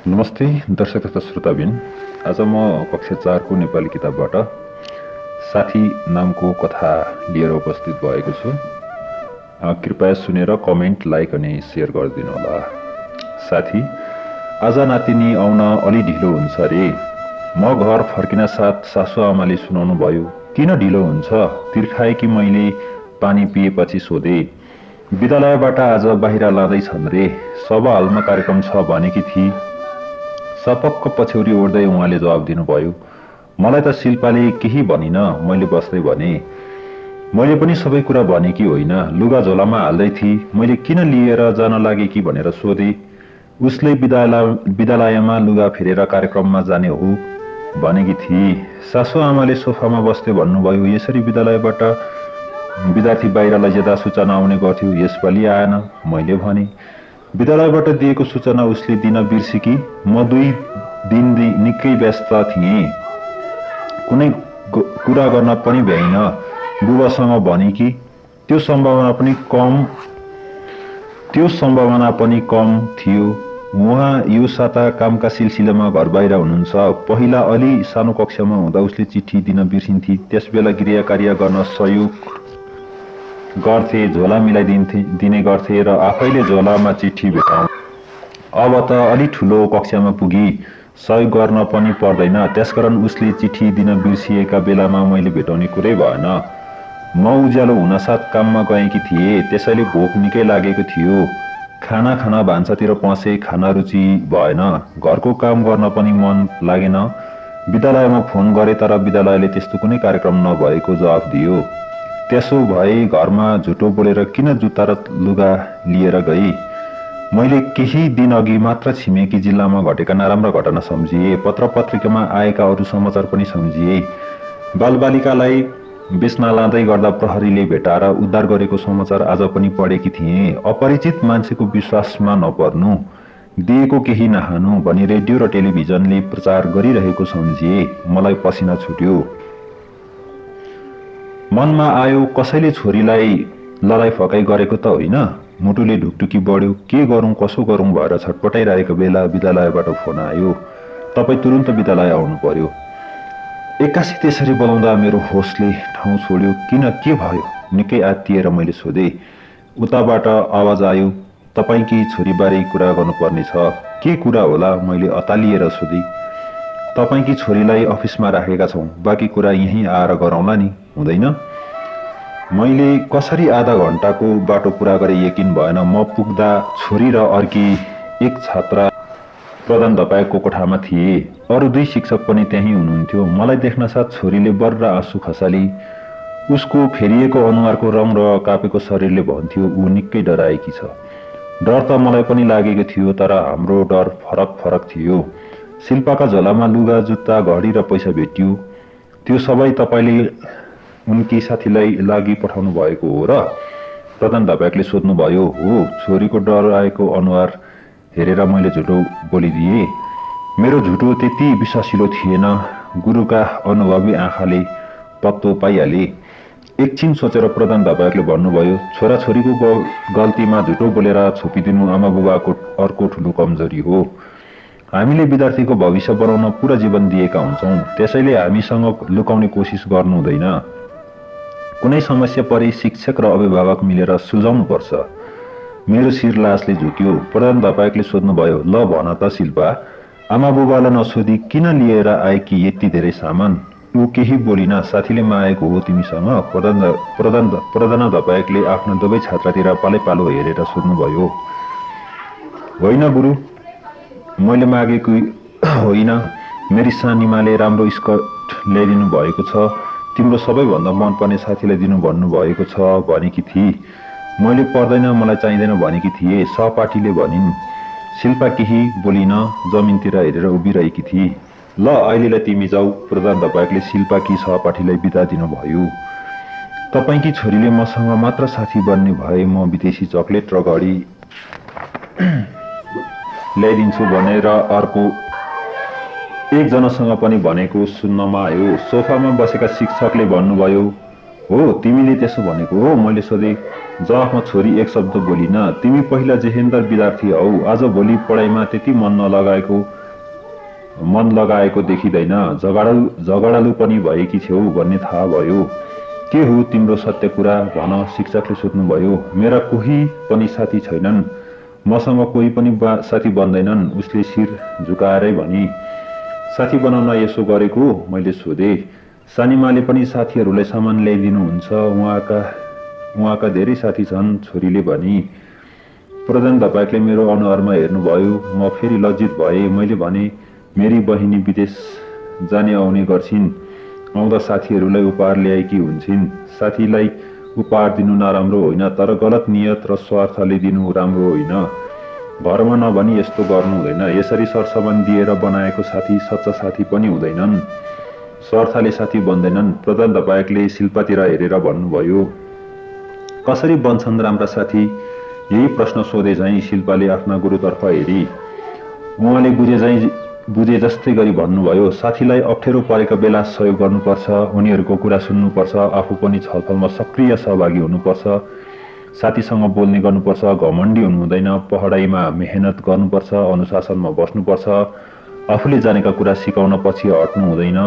नमस्ते दर्शक तथा श्रोताबिन। आज म कक्षा 4 को नेपाली किताबबाट साथी नामको कथा लिएर उपस्थित भएको छु। कृपया सुनेर कमेन्ट, लाइक अनि शेयर गरिदिनु होला। साथी, आज नातिनी आउन अलि ढिलो हुन्छ रे। म घर फर्किन साथ सासु आमाले सुनाउनु भयो। किन ढिलो हुन्छ? तिर्खाए कि मैले पानी पिएपछि सोधे। विद्यालयबाट आज बाहिर लाँदैछन् रे, सभा हलमा कार्यक्रम छ भनेकी थिए। सपक्क पछ्यौरी ओर्दै उहाँले जवाब दिनुभयो। मलाई त शिल्पाले केही भनिन, मैले बस्दै भने। मैले पनि सबै कुरा भने कि होइन, लुगा झोलामा हाल्दै थिए। मैले किन लिएर जान लागे कि भनेर सोधे। उसले विद्यालयमा लुगा फेरेर कार्यक्रममा जाने हो भनेकी थिए। सासु आमाले सोफामा बस्दै भन्नुभयो, यसरी विद्यालयबाट विद्यार्थी बाहिर लैजाँदा सूचना आउने गर्थ्यो, यसपालि आएन। मैले भने, विद्यालयबाट दिएको सूचना उसले दिन बिर्सेकी। म 2 दिन निकै व्यस्त थिएँ, कुनै कुरा गर्न पनि भ्याइन। बुबासँग भने कि त्यो सम्भावना पनि कम थियो। उहाँ यो साता कामका सिलसिलामा घर बाहिर हुनुहुन्छ। पहिला अलि सानो कक्षामा हुँदा उसले चिठी दिन बिर्सिन्थे। त्यसबेला गृह कार्य गर्न सहयोग गर्थे, झोला मिलाइदिने गर्थे र आफैले झोलामा चिठी भेटाउ। अब त अलि ठुलो कक्षामा पुगी, सहयोग गर्न पनि पर्दैन। त्यसकारण उसले चिठी दिन बिर्सिएका बेलामा मैले भेटाउने कुरै भएन। म उज्यालो हुनसाथ काममा गएकी थिएँ, त्यसैले भोक निकै लागेको थियो। खाना खान भान्सातिर पसे, खाना रुचि भएन। घरको काम गर्न पनि मन लागेन। विद्यालयमा फोन गरे तर विद्यालयले त्यस्तो कुनै कार्यक्रम नभएको जवाफ दियो। त्यसो भए घरमा झुटो बोलेर किन जुत्ता र लुगा लिएर गई? मैले केही दिन अघि मात्र छिमेकी जिल्लामा घटेका नराम्रा घटना सम्झिए। पत्र पत्रिकामा आएका अरू समाचार पनि सम्झिए। बालबालिकालाई बेच्न लाँदै गर्दा प्रहरीले भेटाएर उद्धार गरेको समाचार आज पनि पढेकी थिएँ। अपरिचित मान्छेको विश्वासमा नपर्नु, दिएको केही नखानु भनी रेडियो र टेलिभिजनले प्रचार गरिरहेको सम्झिए। मलाई पसिना छुट्यो। मनमा आयो, कसैले छोरीलाई लडाई फकाइ गरेको त होइन? मुटुले ढुकढुकी बढ्यो। के गरौँ कसो गरौँ भएर छटपटाइरहेको बेला विद्यालयबाट फोन आयो। तपाईँ तुरुन्त विद्यालय आउनु पर्यो। एक्कासी त्यसरी बोलाउँदा मेरो होसले ठाउँ छोड्यो। किन, के भयो? निकै आत्तिएर मैले सोधेँ। उताबाट आवाज आयो, तपाईँकी छोरीबारे कुरा गर्नुपर्ने छ। के कुरा होला? मैले अतालिएर सोधेँ। तपाईँकी छोरीलाई अफिसमा राखेका छौँ, बाँकी कुरा यहीँ आएर गरौँला नि, हुँदैन? मैले कसरी आधा घण्टाको बाटो पुरा गरे यकिन भएन। म पुग्दा छोरी र अर्की एक छात्रा प्रधानाध्यापकको कोठामा थिए। अरू 2 शिक्षक पनि त्यहीँ हुनुहुन्थ्यो। मलाई देख्न साथ छोरीले बर्र आँसु खसाली। उसको फेरिएको अनुहारको रङ र कापेको शरीरले भन्थ्यो ऊ निकै डराएकी छ। डर त मलाई पनि लागेको थियो, तर हाम्रो डर फरक थियो। शिल्पाका झोलामा लुगा, जुत्ता, घडी र पैसा भेटियो। त्यो सबै तपाईँले उनकी साथीलाई लागि पठाउनु भएको हो र? प्रधानाध्यापकले सोध्नुभयो। हो। छोरीको डराएको अनुहार हेरेर मैले झुटो बोलिदिएँ। मेरो झुटो त्यति विश्वासिलो थिएन। गुरुका अनुभवी आँखाले पत्तो पाइहाले। एकछिन सोचेर प्रधानाध्यापकले भन्नुभयो, छोराछोरीको गल्तीमा झुटो बोलेर छोपिदिनु आमा बुबाको अर्को ठुलो कमजोरी हो। हामीले विद्यार्थीको भविष्य बनाउन पुरा जीवन दिएका हुन्छौँ, त्यसैले हामीसँग लुकाउने कोसिस गर्नु हुँदैन। कुनै समस्या परे शिक्षक र अभिभावक मिलेर सुल्झाउनुपर्छ। मेरो शिर लासले झुक्यो। प्रधानाध्यापकले सोध्नुभयो, ल भन त शिल्पा, आमा बुबालाई नसोधी किन लिएर आए कि यति धेरै सामान? ऊ केही बोलिन। साथीले मागेको हो तिमीसँग? प्रधानाध्यापकले आफ्ना दुवै छात्रातिर पालै-पालो हेरेर सोध्नुभयो। होइन गुरु, मैले मागेको होइन। मेरी सानीमाले राम्रो स्कर्ट ल्याइदिनु भएको छ, तिम्रो सबैभन्दा मनपर्ने साथीलाई दिनु भन्नुभएको छ भनेकी थिए। मैले पर्दैन, मलाई चाहिँदैन भनेकी थिएँ। सहपाठीले भनिन्। शिल्पा केही बोलिन, जमिनतिर हेरेर उभिरहेकी थिए। ल अहिलेलाई तिमी जाऊ। प्रधानाध्यापकले शिल्पाकी सहपाठीलाई बिदा दिनुभयो। तपाईँकी छोरीले मसँग मात्र साथी बन्ने भए म विदेशी चकलेट र घडी ल्याइदिन्छु भनेर अर्को एकजनासँग पनि भनेको सुन्नमा आयो। सोफामा बसेका शिक्षकले भन्नुभयो, हो तिमीले त्यसो भनेको हो? मैले सोधेँ। जवाफमा छोरी एक शब्द बोलिन। तिमी पहिला जेहेन्दर विद्यार्थी हौ, आज भोलि पढाइमा त्यति मन नलगाएको मन लगाएको देखिँदैन, झगडालु पनि भएकी छेउ भन्ने थाहा भयो। के हो तिम्रो सत्य कुरा भन, शिक्षकले सोध्नुभयो। मेरा कोही पनि साथी छैनन्, मसँग कोही पनि साथी बन्दैनन्, उसले शिर झुकाएरै भनी। साथी बनाउन यसो गरेको, मैले सोधे। सानीमाले पनि साथीहरूलाई सामान ल्याइदिनुहुन्छ, उहाँका धेरै साथी छन्, छोरीले भनी। प्रधान धपाकले मेरो अनुहारमा हेर्नुभयो। म फेरि लज्जित भएँ। मैले भने, मेरी बहिनी विदेश जाने आउने गर्छिन्, आउँदा साथीहरूलाई उपहार ल्याएकी हुन्छन्। साथीलाई उपहार दिनु नराम्रो होइन, तर गलत नियत र स्वार्थले दिनु राम्रो होइन। घरमा नभनी यस्तो गर्नु हुँदैन। यसरी सरसामान दिएर बनाएको साथी सच्चा साथी पनि हुँदैनन्, स्वार्थले साथी बन्दैनन्। प्रधान धपाकले शिल्पातिर हेरेर भन्नुभयो। कसरी बन्छन् राम्रा साथी? यही प्रश्न सोधे झैँ शिल्पाले आफ्ना गुरुतर्फ हेरी। उहाँले बुझे जस्तै गरी भन्नुभयो, साथीलाई अप्ठ्यारो परेका बेला सहयोग गर्नुपर्छ, उनीहरूको कुरा सुन्नुपर्छ, आफू पनि छलफलमा सक्रिय सहभागी हुनुपर्छ, साथीसँग बोल्ने गर्नुपर्छ, घमण्डी हुनु हुँदैन, पढाइमा मेहनत गर्नुपर्छ, अनुशासनमा बस्नुपर्छ, आफूले जानेका कुरा सिकाउन पछि हट्नु हुँदैन,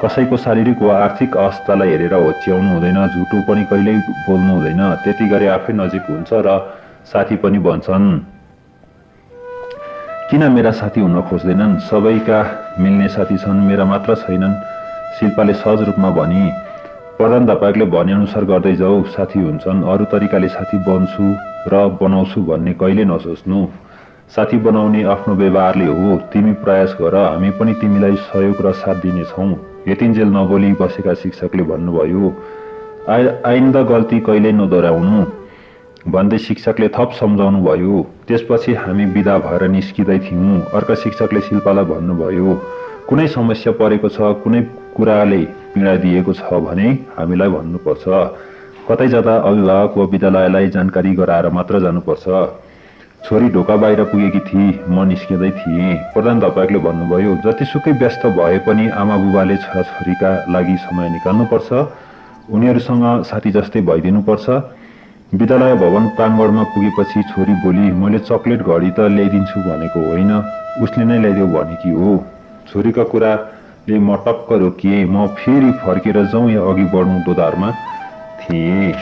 कसैको शारीरिक वा आर्थिक अवस्थालाई हेरेर होच्याउनु हुँदैन, झुटो पनि कहिल्यै बोल्नु हुँदैन। त्यति गरी आफै नजिक हुन्छ र साथी पनि बन्छन्। किन मेरा साथी हुन खोज्दैनन्? सबैका मिल्ने साथी छन्, मेरा मात्र छैनन्, शिल्पाले सहज रूपमा भनी। प्रधान धपाकले भनेअनुसार गर्दै जाऊ, साथी हुन्छन्। अरू तरिकाले साथी बन्छु र बनाउँछु भन्ने कहिले नसोच्नु। साथी बनाउने आफ्नो व्यवहारले हो। तिमी प्रयास गर, हामी पनि तिमीलाई सहयोग र साथ दिनेछौँ। यतिन्जेल नबोली बसेका शिक्षकले भन्नुभयो, आइन्दा गल्ती कहिल्यै नदोहोऱ्याउनु भन्दै शिक्षकले थप सम्झाउनु भयो। त्यसपछि हामी बिदा भएर निस्किँदै थियौँ। अर्का शिक्षकले शिल्पालाई भन्नुभयो, कुनै समस्या परेको छ, कुनै कुराले पीडा दिएको छ भने हामीलाई भन्नुपर्छ। कतै जाँदा अभिभावक वा विद्यालयलाई जानकारी गराएर मात्र जानुपर्छ। छोरी ढोका बाहिर पुगेकी थिए, म निस्किँदै थिएँ। प्रधान धपाकले भन्नुभयो, जतिसुकै व्यस्त भए पनि आमा बुबाले छोराछोरीका लागि समय निकाल्नुपर्छ, उनीहरूसँग साथी जस्तै भइदिनुपर्छ। विद्यालय भवन प्राङ्गणमा पुगेपछि छोरी बोली, मैले चकलेट घडी त ल्याइदिन्छु भनेको होइन, उसले नै ल्याइदेऊ भनेकी हो। छोरीका कुराले म टक्क रोकिएँ। म फेरि फर्केर जाउँ या अघि बढौँ दोधारमा थिएँ।